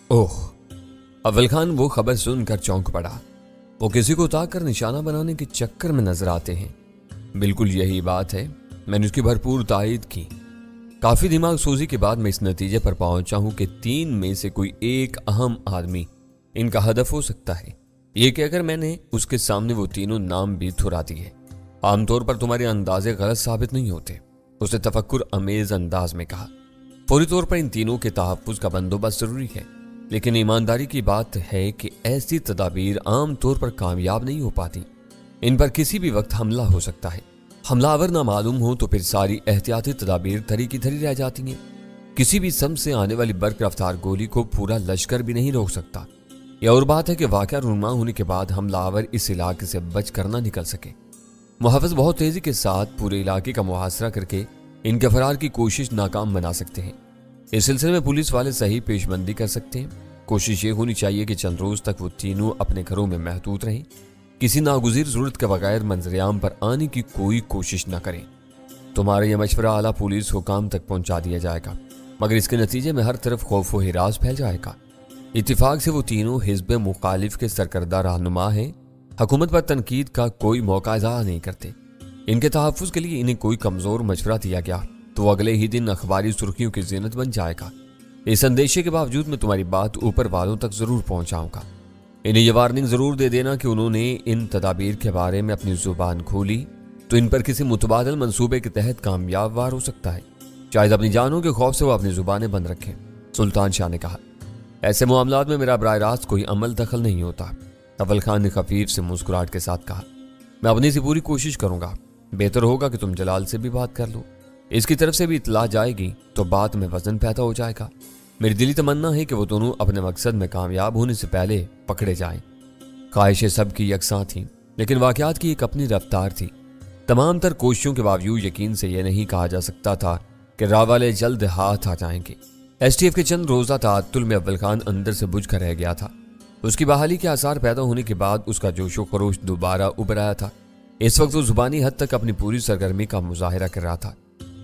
ओह! अव्वल खान वो खबर सुनकर चौंक पड़ा। वो किसी को उतार कर निशाना बनाने के चक्कर में नजर आते हैं। बिल्कुल यही बात है। मैंने उसकी भरपूर तायीद की। काफी दिमाग सोजी के बाद मैं इस नतीजे पर पहुंचा हूं कि 3 में से कोई एक अहम आदमी इनका हदफ हो सकता है। ये कहकर मैंने उसके सामने वो तीनों नाम भी ठुरा दिए। आमतौर पर तुम्हारे अंदाजे गलत साबित नहीं होते, उसने तफक्कुर अमेज अंदाज में कहा। फौरी तौर पर इन तीनों के तहफ्फुज का बंदोबस्त जरूरी है, लेकिन ईमानदारी की बात है कि ऐसी तदाबीर आमतौर पर कामयाब नहीं हो पाती। इन पर किसी भी वक्त हमला हो सकता है। हमलावर ना मालूम हो तो फिर सारी एहतियाती तदाबीर धरी की धरी रह जाती हैं। किसी भी सम से आने वाली बर्क रफ्तार गोली को पूरा लश्कर भी नहीं रोक सकता। यह और बात है कि वाक़या रुनुमा होने के बाद हमलावर इस इलाके से बच कर ना निकल सके। मुहफ़िज़ बहुत तेजी के साथ पूरे इलाके का मुहासरा करके इनके फरार की कोशिश नाकाम बना सकते हैं। इस सिलसिले में पुलिस वाले सही पेशबंदी कर सकते हैं। कोशिश ये होनी चाहिए कि चंद रोज तक वो तीनों अपने घरों में महदूद रहें। किसी नागुज़ीर ज़रूरत के बगैर मंजरेआम पर आने की कोई कोशिश न करें। तुम्हारा यह मशवरा आला पुलिस हुकाम तक पहुंचा दिया जाएगा, मगर इसके नतीजे में हर तरफ खौफ व हिरास फैल जाएगा। इत्तिफाक से वो तीनों हिज़्ब मुखालिफ के सरकर्दा रहनुमा हैं। हुकूमत पर तनकीद का कोई मौका ज़ाया नहीं करते। इनके तहफ़्फ़ुज़ के लिए इन्हें कोई कमज़ोर मशवरा दिया गया तो अगले ही दिन अखबारी सुर्खियों की ज़ीनत बन जाएगा। इस अंदेशे के बावजूद मैं तुम्हारी बात ऊपर वालों तक ज़रूर पहुँचाऊँगा। इन्हें यह वार्निंग ज़रूर दे देना कि उन्होंने इन तदाबीर के बारे में अपनी ज़ुबान खोली तो इन पर किसी मुतबादल मंसूबे के तहत कामयाब वार हो सकता है। शायद अपनी जानों के खौफ से वो अपनी ज़ुबानें बंद रखें। सुल्तान शाह ने कहा, ऐसे मामलात में मेरा बराह रास्त कोई अमल दखल नहीं होता। अव्वल खान ने खफीफ से मुस्कुराहट के साथ कहा, मैं अपनी से पूरी कोशिश करूंगा। बेहतर होगा कि तुम जलाल से भी बात कर लो। इसकी तरफ से भी इतला जाएगी तो बात में वजन पैदा हो जाएगा। मेरी दिली तमन्ना है कि वो दोनों अपने मकसद में कामयाब होने से पहले पकड़े जाएं। ख्वाहिशें सबकी यकसां थीं, लेकिन वाक़यात की एक अपनी रफ्तार थी। तमाम तर कोशिशों के बावजूद यकीन से यह नहीं कहा जा सकता था कि राह वाले जल्द हाथ आ जाएंगे। STF के चंद रोज़ा ताअत्तुल में अव्वल खान अंदर से बुझ कर रह गया था। उसकी बहाली के आसार पैदा होने के बाद उसका जोशो खरोश दोबारा उभर आया था। इस वक्त वो जुबानी हद तक अपनी पूरी सरगर्मी का मुजाहिरा कर रहा था।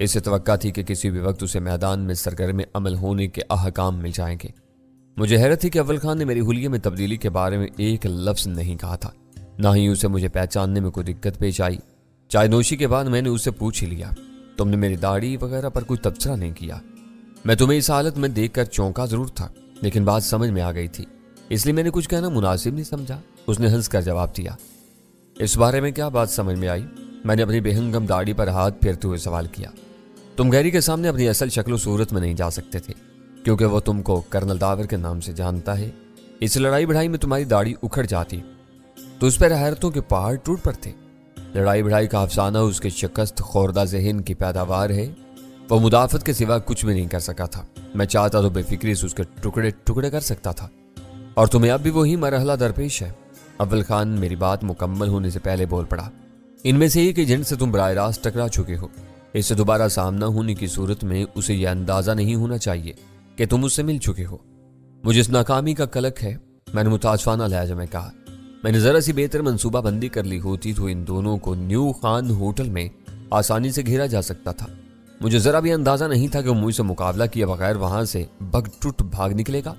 इससे तवक्का थी कि किसी भी वक्त उसे मैदान में सरगर्म अमल होने के अहकाम मिल जाएंगे। मुझे हैरत थी कि अव्वल खान ने मेरी हुलिये में तब्दीली के बारे में एक लफ्ज़ नहीं कहा था। ना ही उसे मुझे पहचानने में कोई दिक्कत पेश आई। चाय नोशी के बाद मैंने उससे पूछ ही लिया, तुमने मेरी दाढ़ी वगैरह पर कोई तबसरा नहीं किया। मैं तुम्हें इस हालत में देखकर चौंका जरूर था, लेकिन बात समझ में आ गई थी, इसलिए मैंने कुछ कहना मुनासिब नहीं समझा। उसने हंसकर जवाब दिया, इस बारे में क्या बात समझ में आई? मैंने अपनी बेहंगम दाढ़ी पर हाथ फेरते हुए सवाल किया। तुम गैरी के सामने अपनी असल शक्ल सूरत में नहीं जा सकते थे, क्योंकि वो तुमको कर्नल दावर के नाम से जानता है। इस लड़ाई बढ़ाई में तुम्हारी दाढ़ी उखड़ जाती तो उस पर हैरतों के पहाड़ टूट पड़ते। लड़ाई बढ़ाई का अफसाना उसके शिकस्त खोरदा जहन की पैदावार है। वो मुदाफत के सिवा कुछ भी नहीं कर सका था। मैं चाहता तो बेफिक्री से उसके टुकड़े टुकड़े कर सकता था, और तुम्हें अब भी वही मरहला दरपेश है। अव्वल खान मेरी बात मुकम्मल होने से पहले बोल पड़ा, इनमें से एक एजेंट से तुम बराह रास्त टकरा चुके हो। इससे दोबारा सामना होने की सूरत में उसे यह अंदाजा नहीं होना चाहिए कि तुम उससे मिल चुके हो। मुझे इस नाकामी का कलक है, मैंने मुतासफाना लहजा में कहा। मैंने जरा सी बेहतर मंसूबा बंदी कर ली होती तो इन दोनों को न्यू खान होटल में आसानी से घेरा जा सकता था। मुझे जरा भी अंदाजा नहीं था कि वो मुझसे मुकाबला किए बगैर वहां से बगटुट भाग निकलेगा।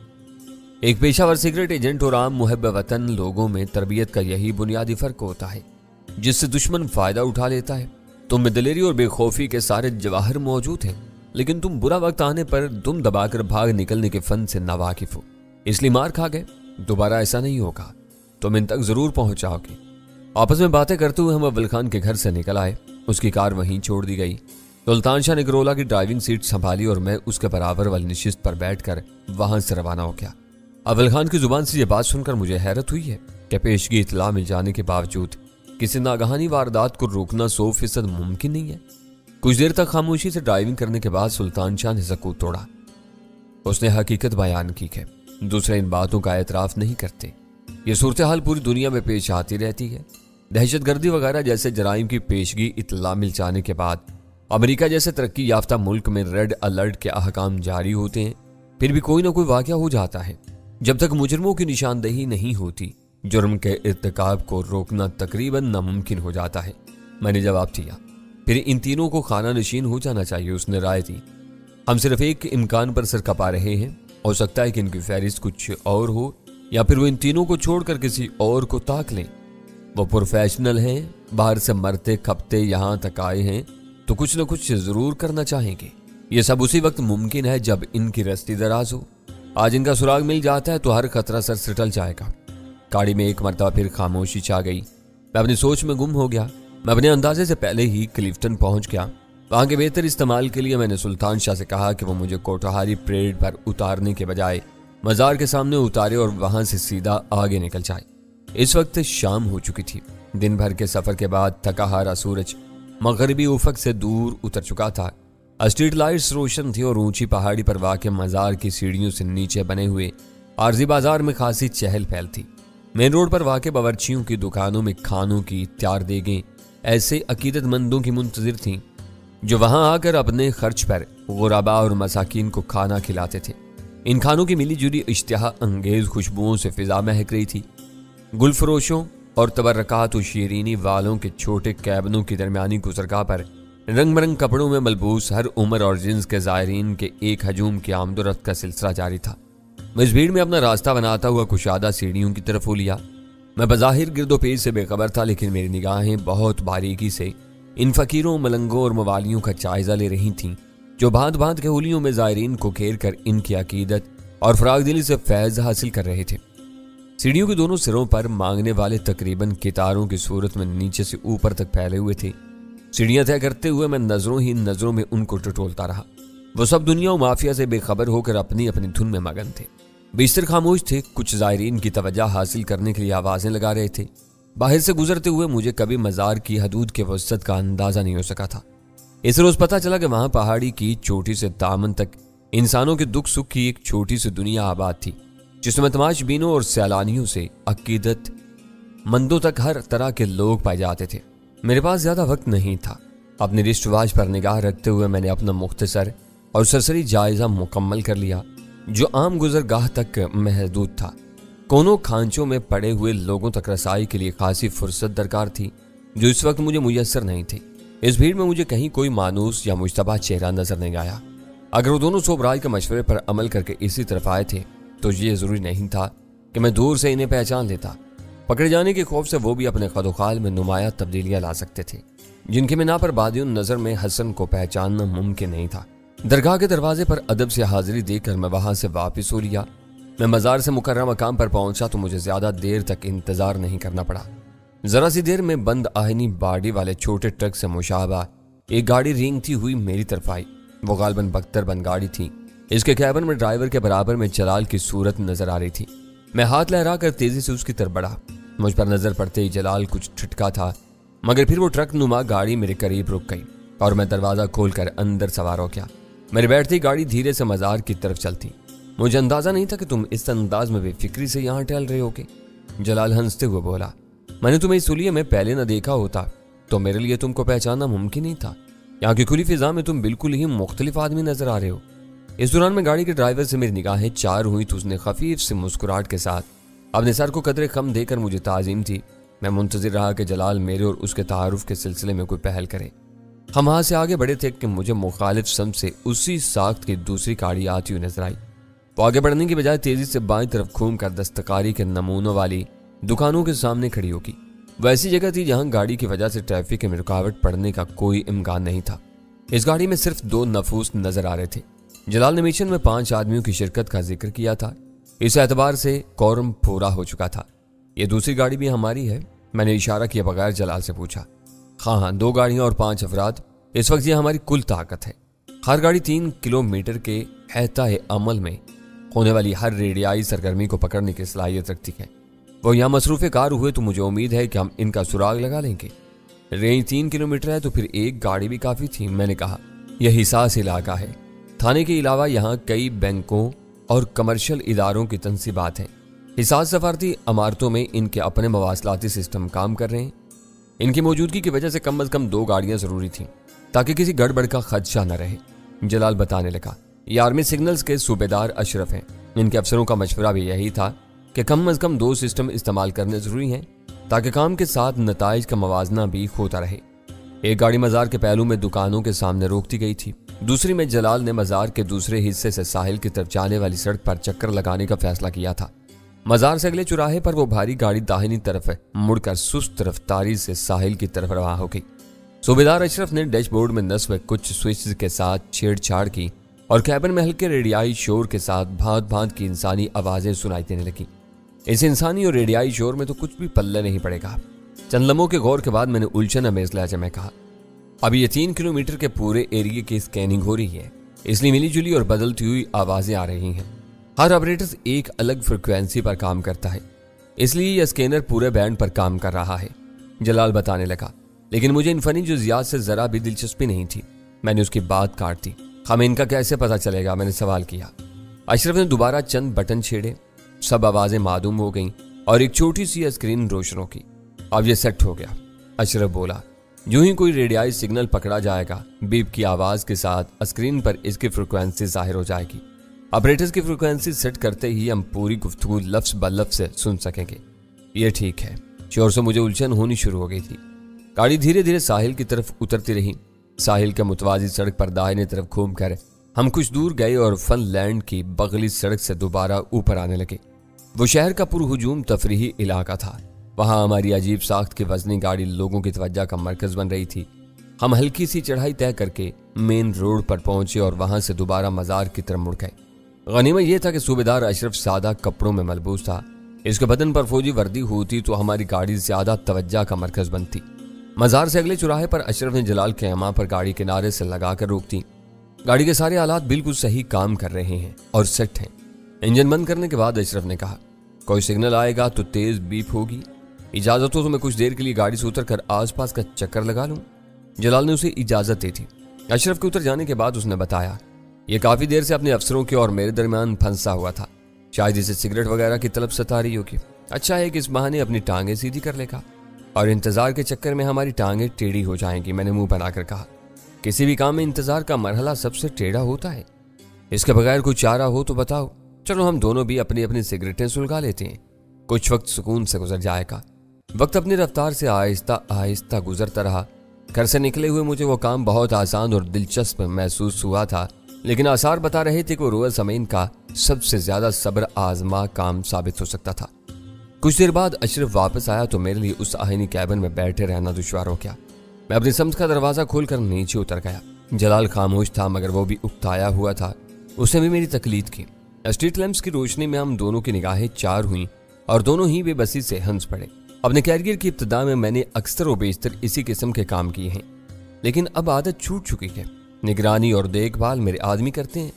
एक पेशावर सिगरेट एजेंट और आम मुहब्ब वतन लोगों में तरबियत का यही बुनियादी फर्क होता है, जिससे दुश्मन फायदा उठा लेता है। तुम में दिलेरी और बेखौफी के सारे जवाहर मौजूद हैं, लेकिन तुम बुरा वक्त आने पर दुम दबाकर भाग निकलने के फन से नावाकिफ हो, इसलिए मार खा गए। दोबारा ऐसा नहीं होगा, तुम इन तक जरूर पहुंचाओगे। आपस में बातें करते हुए हम अव्वल खान के घर से निकल आए। उसकी कार वहीं छोड़ दी गई। सुल्तान शाह ने करोला की ड्राइविंग सीट संभाली और मैं उसके बराबर वाली नशिस्त पर बैठकर वहां से रवाना हो गया। अव्वल खान की जुबान से यह बात सुनकर मुझे हैरत हुई है कि पेशगी इतला मिल जाने के बावजूद किसी नागहानी वारदात को रोकना 100% मुमकिन नहीं है। कुछ देर तक खामोशी से ड्राइविंग करने के बाद सुल्तान शाह ने सकूत तोड़ा। उसने हकीकत बयान की है, दूसरे इन बातों का एतराफ नहीं करते। ये सूरत हाल पूरी दुनिया में पेश आती रहती है। दहशतगर्दी वगैरह जैसे जराइम की पेशगी इतला मिल जाने के बाद अमेरिका जैसे तरक्की याफ्ता मुल्क में रेड अलर्ट के अहकाम जारी होते हैं, फिर भी कोई ना कोई वाक़या हो जाता है। जब तक मुजरमों की निशानदेही नहीं होती, जुर्म के इर्तिकाब को रोकना तकरीबन नामुमकिन हो जाता है। मैंने जवाब दिया, फिर इन तीनों को खाना नशीन हो जाना चाहिए। उसने राय दी, हम सिर्फ एक इम्कान पर सर कपा रहे हैं, हो सकता है कि इनकी फहरिस्त कुछ और हो, या फिर वो इन तीनों को छोड़कर किसी और को ताक लें। वो प्रोफेशनल हैं, बाहर से मरते खपते यहाँ तक आए हैं तो कुछ न कुछ जरूर करना चाहेंगे। ये सब उसी वक्त मुमकिन है जब इनकी रस्ती दराज हो। आज इनका सुराग मिल जाता है तो हर खतरा सर से टल जाएगा। गाड़ी में एक मरतबा फिर खामोशी छा गई। मैं अपनी सोच में गुम हो गया। मैं अपने अंदाजे से पहले ही क्लिफ्टन पहुंच गया। वहां के बेहतर इस्तेमाल के लिए मैंने सुल्तान शाह से कहा कि वो मुझे कोटहारी परेड पर उतारने के बजाय मजार के सामने उतारे और वहां से सीधा आगे निकल जाए। इस वक्त शाम हो चुकी थी। दिन भर के सफर के बाद थका हारा सूरज मगरबी उफक से दूर उतर चुका था। स्ट्रीट लाइट्स रोशन थी और ऊंची पहाड़ी पर वाक़ मजार की सीढ़ियों से नीचे बने हुए आरजी बाजार में खासी चहल पहल थी। मेन रोड पर वाक़ बावर्चियों की दुकानों में खानों की तैयार देगें ऐसे अकीदतमंदों की मुंतजिर थीं जो वहां आकर अपने खर्च पर गुराबा और मसाकीन को खाना खिलाते थे। इन खानों की मिली जुली इश्तिहा अंगेज खुशबुओं से फिजा महक रही थी। गुलफरोशों और तबर्रकात और शीरीनी वालों के छोटे कैबनों की दरमियानी गुजरगाह पर रंग बरंग कपड़ों में मलबूस हर उम्र और जिन्स के ज़ायरीन के एक हजूम की आमदोरफ्त का सिलसिला जारी था। मैं इस भीड़ में अपना रास्ता बनाता हुआ कुशादा सीढ़ियों की तरफ हो लिया। मैं बज़ाहिर गिरदोपेश से बेखबर था, लेकिन मेरी निगाहें बहुत बारीकी से इन फकीरों, मलंगों और मवालियों का जायजा ले रही थीं जो भांत भांत के हुलियों में ज़ायरीन को घेर कर इनकी अकीदत और फराग दिली से फैज़ हासिल कर रहे थे। सीढ़ियों के दोनों सिरों पर मांगने वाले तकरीबन कितारों की सूरत में नीचे से ऊपर तक फैले हुए थे। सीढ़ियां तय करते हुए मैं नजरों ही नजरों में उनको टटोलता रहा। वो सब दुनिया और माफिया से बेखबर होकर अपनी अपनी धुन में मगन थे। बिस्तर खामोश थे। कुछ ज़ायरीन की तवज्जो हासिल करने के लिए आवाजें लगा रहे थे। बाहर से गुजरते हुए मुझे कभी मजार की हदूद के वसत का अंदाजा नहीं हो सका था। इस रोज पता चला कि वहां पहाड़ी की चोटी से दामन तक इंसानों के दुख सुख की एक छोटी सी दुनिया आबाद थी, जिसमें तमाशबीनों और सैलानियों से अकीदत मंदों तक हर तरह के लोग पाए जाते थे। मेरे पास ज्यादा वक्त नहीं था। अपनी रिस्ट वॉच पर निगाह रखते हुए मैंने अपना मुख्तसर और सरसरी जायजा मुकम्मल कर लिया, जो आम गुजरगाह तक महदूद था। कोनों खांचों में पड़े हुए लोगों तक रसाई के लिए खासी फुर्सत दरकार थी, जो इस वक्त मुझे मुयस्सर नहीं थी। इस भीड़ में मुझे कहीं कोई मानूस या मुश्तबा चेहरा नजर नहीं आया। अगर वो दोनों सोबराज के मशवरे पर अमल करके इसी तरफ आए थे तो ये जरूरी नहीं था कि मैं दूर से इन्हें पहचान लेता। पकड़े जाने के खौफ से वो भी अपने कदोखाल में नुमाया तब्दीलियां ला सकते थे, जिनकी बिना पर बादियुन नजर में हसन को पहचानना मुमकिन नहीं था। दरगाह के दरवाजे पर अदब से हाजिरी देकर मैं वहां से वापस हो लिया। मैं मजार से मुकर्रम मकाम पर पहुंचा तो मुझे ज्यादा देर तक इंतजार नहीं करना पड़ा। जरा सी देर में बंद आहनी बाडी वाले छोटे ट्रक से मुशाबा एक गाड़ी रेंगती हुई मेरी तरफ आई। वो गालबन बख्तर बंद गाड़ी थी। इसके कैबिन में ड्राइवर के बराबर में जलाल की सूरत नजर आ रही थी। मैं हाथ लहरा कर तेजी से उसकी तरफ बढ़ा। मुझ पर नजर पड़ते ही जलाल कुछ ठिठका था, मगर फिर वो ट्रक नुमा गाड़ी मेरे करीब रुक गई और मैं दरवाजा खोलकर अंदर सवार हो गया। मेरे बैठती गाड़ी धीरे से मजार की तरफ चलती। मुझे अंदाजा नहीं था कि तुम इस अंदाज में बेफिक्री से यहाँ टहल रहे होगे। जलाल हंसते हुए बोला, मैंने तुम्हें इस हुलिये में पहले न देखा होता तो मेरे लिए तुमको पहचानना मुमकिन नहीं था। यहाँ की खुली फिजा में तुम बिल्कुल ही मुख्तलिफ आदमी नजर आ रहे हो। इस दौरान में गाड़ी के ड्राइवर से मेरी निगाहें चार हुई तो उसने खफीफ से मुस्कुराहट के साथ अपने सर को कदरे कम देकर मुझे ताजीम थी। मैं मुंतजिर रहा कि जलाल मेरे और उसके तारुफ के सिलसिले में कोई पहल करे। हम वहां से आगे बढ़े थे कि मुझे मुखालिफ सम से उसी साख्त की दूसरी गाड़ी आती हुई नजर आई। वो आगे बढ़ने की बजाय तेजी से बाईं तरफ घूम कर दस्तकारी के नमूनों वाली दुकानों के सामने खड़ी होगी। वो ऐसी जगह थी जहां गाड़ी की वजह से ट्रैफिक में रुकावट पड़ने का कोई इम्कान नहीं था। इस गाड़ी में सिर्फ 2 नफूस नजर आ रहे थे। जलाल ने मिशन में 5 आदमियों की शिरकत का जिक्र किया था। इस एतबार से कोरम पूरा हो चुका था। ये दूसरी गाड़ी भी हमारी है? मैंने इशारा किया बगैर जलाल से पूछा। हाँ, 2 गाड़ियां और 5 अफराद। इस वक्त ये हमारी कुल ताकत है। हर गाड़ी 3 किलोमीटर के एहताए अमल में होने वाली हर रेडियाई सरगर्मी को पकड़ने की सलाहियत रखती है। वो यहाँ मसरूफ़ कार हुए तो मुझे उम्मीद है कि हम इनका सुराग लगा लेंगे। रेंज 3 किलोमीटर है तो फिर एक गाड़ी भी काफ़ी थी। मैंने कहा, यह हिसास इलाका है। थाने के अलावा यहाँ कई बैंकों और कमर्शियल इदारों की तंसीबात हैं। हिसास सफारती इमारतों में इनके अपने मवासलाती सिस्टम काम कर रहे हैं। इनकी मौजूदगी की वजह से कम 2 गाड़ियाँ ज़रूरी थीं ताकि किसी गड़बड़ का खदशा न रहे। जलाल बताने लगा, ये आर्मी सिग्नल्स के सूबेदार अशरफ हैं। इनके अफसरों का मशवरा भी यही था कि कम 2 सिस्टम इस्तेमाल करने जरूरी हैं ताकि काम के साथ नताइज का मवाजना भी होता रहे। एक गाड़ी मजार के पहलू में दुकानों के सामने रोकती गई थी। दूसरी में जलाल ने मज़ार के दूसरे हिस्से से साहिल की तरफ जाने वाली सड़क पर चक्कर लगाने का फैसला किया था। मज़ार से अगले चौराहे पर वो भारी गाड़ी दाहिनी तरफ मुड़कर सुस्त रफ्तारी से साहिल की तरफ रवाना हो गई। सूबेदार अशरफ ने डैशबोर्ड में नस्ब कुछ स्विच के साथ छेड़छाड़ की और कैबिन में हल्के रेडियाई शोर के साथ भांत भांत की इंसानी आवाजें सुनाई देने लगी। इस इंसानी और रेडियाई शोर में तो कुछ भी पल्ले नहीं पड़ेगा। चंद लम्हों के गौर के बाद मैंने उलझन अमेज लहजे में कहा, अब ये 3 किलोमीटर के पूरे एरिया की स्कैनिंग हो रही है, इसलिए मिलीजुली और बदलती हुई आवाजें आ रही हैं। हर ऑपरेटर एक अलग फ्रिक्वेंसी पर काम करता है, इसलिए यह स्कैनर पूरे बैंड पर काम कर रहा है, जलाल बताने लगा। लेकिन मुझे इन फनी जुजियात से जरा भी दिलचस्पी नहीं थी। मैंने उसकी बात काट दी। हमें इनका कैसे पता चलेगा, मैंने सवाल किया। अशरफ ने दोबारा चंद बटन छेड़े, सब आवाजें मादूम हो गईं और एक छोटी सी स्क्रीन रोशन की। अब ये सेट हो गया, अशरफ बोला। यूं ही कोई रेडियाई सिग्नल पकड़ा जाएगा, बीप की आवाज के साथ स्क्रीन पर इसकी फ्रिक्वेंसी जाहिर हो जाएगी। ऑपरेटर्स की फ्रिक्वेंसी सेट करते ही हम पूरी गुफ्तगू लफ्ज ब लफ्ज से सुन सकेंगे। ये ठीक है। शोर से मुझे उलझन होनी शुरू हो गई थी। गाड़ी धीरे धीरे साहिल की तरफ उतरती रही। साहिल के मुतवाजी सड़क पर दाहिने तरफ घूमकर हम कुछ दूर गए और फनलैंड की बगली सड़क से दोबारा ऊपर आने लगे। वो शहर का पुरहुजूम तफरीही इलाका था। वहां हमारी अजीब साख्त की वजनी गाड़ी लोगों की तवज्जो का मरकज बन रही थी। हम हल्की सी चढ़ाई तय करके मेन रोड पर पहुंचे और वहां से दोबारा मजार की तरफ मुड़ गए। गनीमत यह था कि सूबेदार अशरफ सादा कपड़ों में मलबूस था। इसके बदन पर फौजी वर्दी होती तो हमारी गाड़ी ज्यादा तवज्जो का मरकज बनती। मजार से अगले चौराहे पर अशरफ ने जलाल के अमा पर गाड़ी किनारे से लगाकर रोक दी। गाड़ी के सारे आलात बिल्कुल सही काम कर रहे हैं और सेट हैं। इंजन बंद करने के बाद अशरफ ने कहा, कोई सिग्नल आएगा तो तेज बीप होगी। इजाजत हो तो मैं कुछ देर के लिए गाड़ी से उतरकर आसपास का चक्कर लगा लूं। जलाल ने उसे इजाजत दी थी। अशरफ के उतर जाने के बाद उसने बताया, यह काफी देर से अपने अफसरों के और मेरे दरमियान फंसा हुआ था। शायद इसे सिगरेट वगैरह की तलब सता रही होगी। अच्छा है कि इस बहाने अपनी टांगें सीधी कर लेगा और इंतजार के चक्कर में हमारी टांगें टेढ़ी हो जाएंगी। मैंने मुंह बनाकर कहा, किसी भी काम में इंतजार का मरहला सबसे टेढ़ा होता है। इसके बगैर कोई चारा हो तो बताओ। चलो हम दोनों भी अपनी अपनी सिगरेटें सुलगा लेते हैं, कुछ वक्त सुकून से गुजर जाएगा। वक्त अपनी रफ्तार से आहिस्ता आहिस्ता गुजरता रहा। घर से निकले हुए मुझे वो काम बहुत आसान और दिलचस्प महसूस हुआ था, लेकिन आसार बता रहे थे कि वो रोज़ ज़मीन का सबसे ज्यादा सब्र आजमा काम साबित हो सकता था। कुछ देर बाद अशरफ वापस आया तो मेरे लिए उस आहिनी कैबिन में बैठे रहना दुश्वार हो गया। मैं अपनी समझ का दरवाजा खोलकर नीचे उतर गया। जलाल खामोश था, मगर वो भी उकताया हुआ था। उसने भी मेरी तकलीद की। स्ट्रीट लैंप्स की रोशनी में हम दोनों की निगाहें चार हुईं और दोनों ही बेबसी से हंस पड़े। अपने कैरियर की इब्तिदा में मैंने अक्सर व बेशतर इसी किस्म के काम किए हैं, लेकिन अब आदत छूट चुकी है। निगरानी और देखभाल मेरे आदमी करते हैं।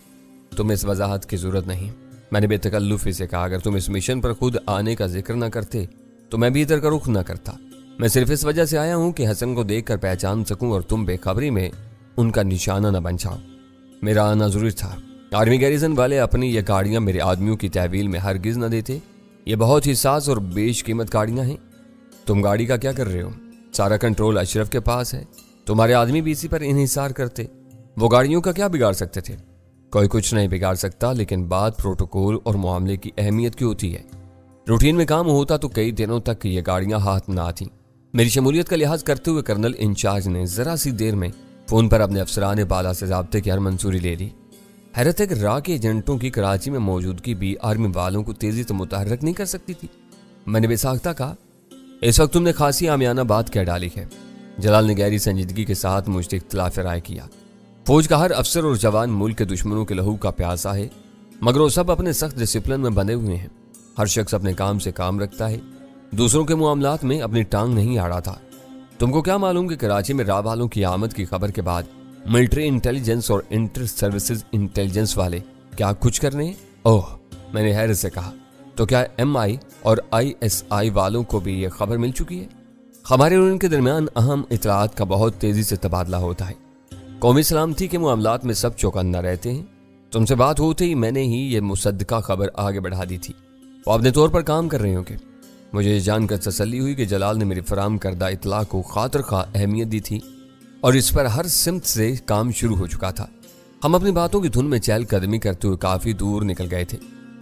तुम्हें इस वजाहत की जरूरत नहीं, मैंने बेतकल्लुफी से कहा। अगर तुम इस मिशन पर खुद आने का जिक्र न करते तो मैं भी इधर का रुख न करता। मैं सिर्फ इस वजह से आया हूं कि हसन को देखकर पहचान सकूं और तुम बेखबरी में उनका निशाना न बन जाओ। मेरा आना जरूरी था। आर्मी गैरिजन वाले अपनी ये गाड़ियां मेरे आदमियों की तहवील में हरगिज न देते। ये बहुत ही साज और बेशकीमत गाड़ियां हैं। तुम गाड़ी का क्या कर रहे हो? सारा कंट्रोल अशरफ के पास है। तुम्हारे आदमी भी इसी पर इन्हिसार करते। वो गाड़ियों का क्या बिगाड़ सकते थे? कोई कुछ नहीं बिगाड़ सकता, लेकिन बात प्रोटोकॉल और मामले की अहमियत की होती है। रूटीन में काम होता तो कई दिनों तक ये गाड़ियां हाथ न आती। मेरी शमूलियत का लिहाज करते हुए कर्नल इंचार्ज ने जरा सी देर में फोन पर अपने अफसरान बाला से ज़ाब्ते की हर मंजूरी ले ली। हैरत है कि रा के एजेंटों की कराची में मौजूदगी भी आर्मी वालों को तेजी से मुतहर्रिक नहीं कर सकती थी। मैंने बेसाख्ता कहा, इस वक्त तुमने खासी आमियाना बात कह डाली है। जलाल ने गहरी संजीदगी के साथ मुझसे इख्तिलाफ राय किया। फौज का हर अफसर और जवान मुल्क के दुश्मनों के लहू का प्यासा है, मगर वो सब अपने सख्त डिसिप्लिन में बंधे हुए हैं। हर शख्स अपने काम से काम रखता है, दूसरों के मामलात में अपनी टांग नहीं आड़ा था। तुमको क्या मालूम कि कराची में रा वालों की आमद की खबर के बाद मिलिट्री इंटेलिजेंस और इंटर सर्विसेज इंटेलिजेंस वाले क्या कुछ करने हैं? ओह, मैंने हैरत से कहा, तो क्या MI और ISI वालों को भी यह खबर मिल चुकी है? हमारे और उनके दरमियान अहम इतलात का बहुत तेजी से तबादला होता है। कौमी सलामती के मामलात में सब चौकन्ना रहते हैं। तुमसे बात होते ही मैंने ही ये मुसद्दका खबर आगे बढ़ा दी थी। वो अपने तौर पर काम कर रहे होंगे। मुझे ये जानकर तसल्ली हुई कि जलाल ने मेरी फराम करदा इतला को खातिर खा अहमियत दी थी और इस पर हर सिमत से काम शुरू हो चुका था। हम अपनी बातों की धुन में चहलकदमी करते हुए काफी दूर निकल गए थे।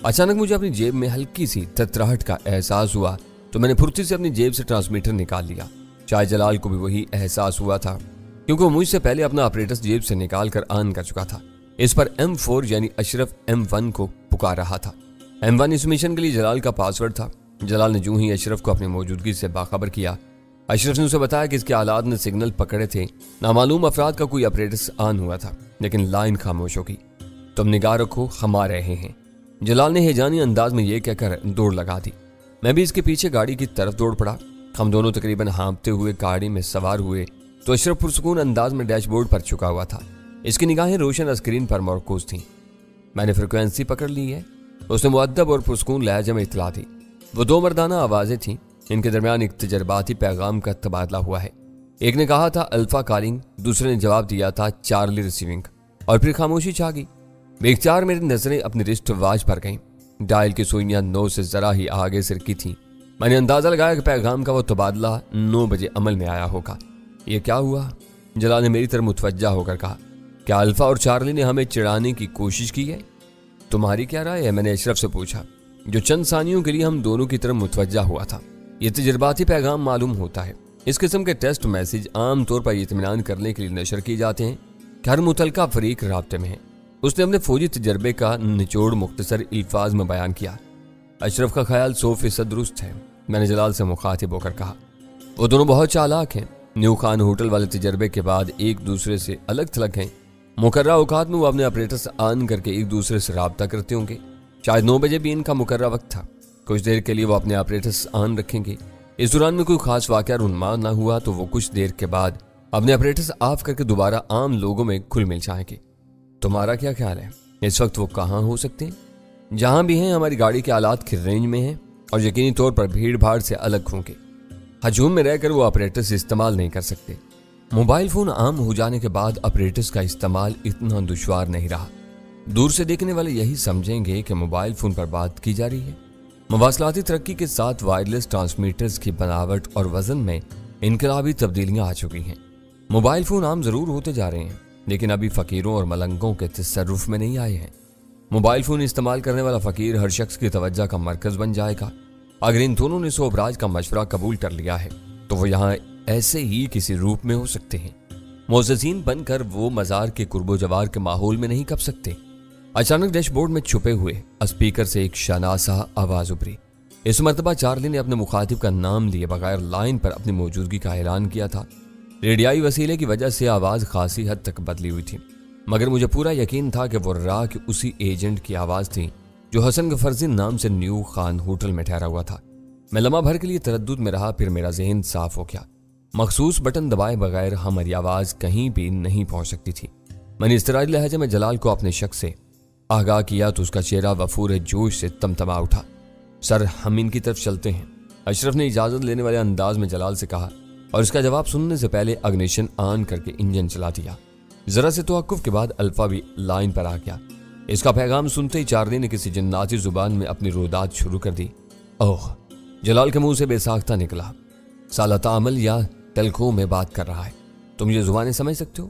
अचानक मुझे अपनी जेब में हल्की सी थरथराहट का एहसास हुआ तो मैंने फुर्ती से अपनी जेब से ट्रांसमीटर निकाल लिया। शायद जलाल को भी वही एहसास हुआ था। क्योंकि वो मुझ से पहले अपना ऑपरेटर्स जेब से निकाल कर ऑन कर चुका था। इस पर M4 यानी अशरफ M1 को पुकार रहा था। M1 इस मिशन के लिए जलाल का पासवर्ड था। जलाल ने यूं ही अशरफ को अपनी मौजूदगी से बाखबर किया। अशरफ ने उसे बताया कि इसके आलात ने सिग्नल पकड़े थे, नामालूम अफराद का कोई ऑपरेटर्स ऑन हुआ था, लेकिन लाइन खामोश होगी। तुम निगाह रखो, हम आ रहे हैं। जलाल ने हैजानी अंदाज में यह कहकर दौड़ लगा दी। मैं भी इसके पीछे गाड़ी की तरफ दौड़ पड़ा। हम दोनों तकरीबन हाँपते हुए गाड़ी में सवार हुए तो अशरफ पुरसुकून अंदाज में डैशबोर्ड पर छुका हुआ था। इसकी निगाहें रोशन स्क्रीन पर मरकूज थीं। मैंने फ्रिक्वेंसी पकड़ ली है, उसने मुअद्दब और पुरसुकून लहजे में इतला दी। वो दो मर्दाना आवाजें थीं, इनके दरमियान एक तजर्बाती पैगाम का तबादला हुआ है। एक ने कहा था अल्फा कॉलिंग, दूसरे ने जवाब दिया था चार्ली रिसीविंग, और फिर खामोशी छा गई। बेख्तियार मेरी नजरें अपनी रिस्ट वॉच पर गईं। डायल की सुइयां 9 से जरा ही आगे सिरकी थीं। मैंने अंदाजा लगाया कि पैगाम का वो तबादला 9 बजे अमल में आया होगा। ये क्या हुआ? जलाल ने मेरी तरफ मुतवज्जा होकर कहा, क्या अल्फा और चार्ली ने हमें चिढ़ाने की कोशिश की है? तुम्हारी क्या राय है? मैंने अशरफ से पूछा, जो चंद सानियों के लिए हम दोनों की तरफ मुतवज्जा हुआ था। यह तजर्बाती पैगाम मालूम होता है। इस किस्म के टेक्स्ट मैसेज आम तौर पर इत्मीनान करने के लिए नशर किए जाते हैं कि हर मुतलका फरीक राब्ते में है। उसने अपने फौजी तजर्बे का निचोड़ मुख्तसर अल्फाज में बयान किया। अशरफ का ख्याल 100% दुरुस्त है, मैंने जलाल से मुखातिब होकर कहा। वो दोनों बहुत चालाक हैं। न्यू खान होटल वाले तजर्बे के बाद एक दूसरे से अलग थलग हैं। मुकर्रा औकात में वो अपने ऑपरेटर्स ऑन करके एक दूसरे से राब्ता करते होंगे। शायद 9 बजे भी इनका मुकर्रा वक्त था। कुछ देर के लिए वो अपने ऑपरेटर्स ऑन रखेंगे। इस दौरान में कोई खास वाकया रुन्मा ना हुआ तो वो कुछ देर के बाद अपने ऑपरेटर्स ऑफ करके दोबारा आम लोगों में खुल मिल जाएंगे। तुम्हारा क्या ख्याल है? इस वक्त वो कहाँ हो सकते हैं? जहां भी हैं हमारी गाड़ी के आलात की रेंज में हैं और यकीनी तौर पर भीड़ भाड़ से अलग होंगे। हजूम में रहकर वो ऑपरेटर्स इस्तेमाल नहीं कर सकते। मोबाइल फोन आम हो जाने के बाद ऑपरेटर्स का इस्तेमाल इतना दुश्वार नहीं रहा। दूर से देखने वाले यही समझेंगे कि मोबाइल फोन पर बात की जा रही है। मवासलाती तरक्की के साथ वायरलेस ट्रांसमीटर्स की बनावट और वजन में इनकलाबी तब्दीलियां आ चुकी हैं। मोबाइल फोन आम जरूर होते जा रहे हैं, लेकिन अभी फकीरों और मलंगों के तसर्रुफ में नहीं आए हैं। मोबाइल फोन इस्तेमाल करने वाला फकीर हर शख्स की तवज्जो का मरकज बन जाएगा। अगर इन दोनों ने सोबराज का मशवरा कबूल कर लिया है तो वो यहाँ ऐसे ही किसी रूप में हो सकते हैं। मोअज़्ज़िज़ीन बनकर वो मज़ार के कुर्बो जवार के माहौल में नहीं कब सकते। अचानक डैशबोर्ड में छुपे हुए स्पीकर से एक शनासा आवाज उभरी। इस मर्तबा चार्ली ने अपने मुखातिब का नाम लिए बगैर लाइन पर अपनी मौजूदगी का ऐलान किया था। रेडियाई वसीले की वजह से आवाज खासी हद तक बदली हुई थी, मगर मुझे पूरा यकीन था कि वो राह की उसी एजेंट की आवाज थी जो हसन गफरजी नाम से न्यू खान होटल में ठहरा हुआ था। मैं लम्हा भर के लिए तरद्दुद में रहा, फिर मेरा जहन साफ हो गया। मखसूस बटन दबाए बगैर हमारी आवाज कहीं भी नहीं पहुंच सकती थी। मैंने इस्तरारी लहजे में जलाल को अपने शक से आगाह किया तो उसका चेहरा वफूर जोश से तमतमा उठा। सर, हम इनकी तरफ चलते हैं, अशरफ ने इजाजत लेने वाले अंदाज में जलाल से कहा, और इसका जवाब सुनने से पहले अग्निशन ऑन करके इंजन चला दिया। जरा से तवक्कुफ के बाद अल्फा भी लाइन पर आ गया। इसका पैगाम सुनते ही चार्ली ने किसी जन्नाती जुबान में अपनी रोदात शुरू कर दी। ओह, जलाल के मुंह से बेसाख्ता निकला, साला तामल या तलखों में बात कर रहा है। तुम ये जुबानें समझ सकते हो?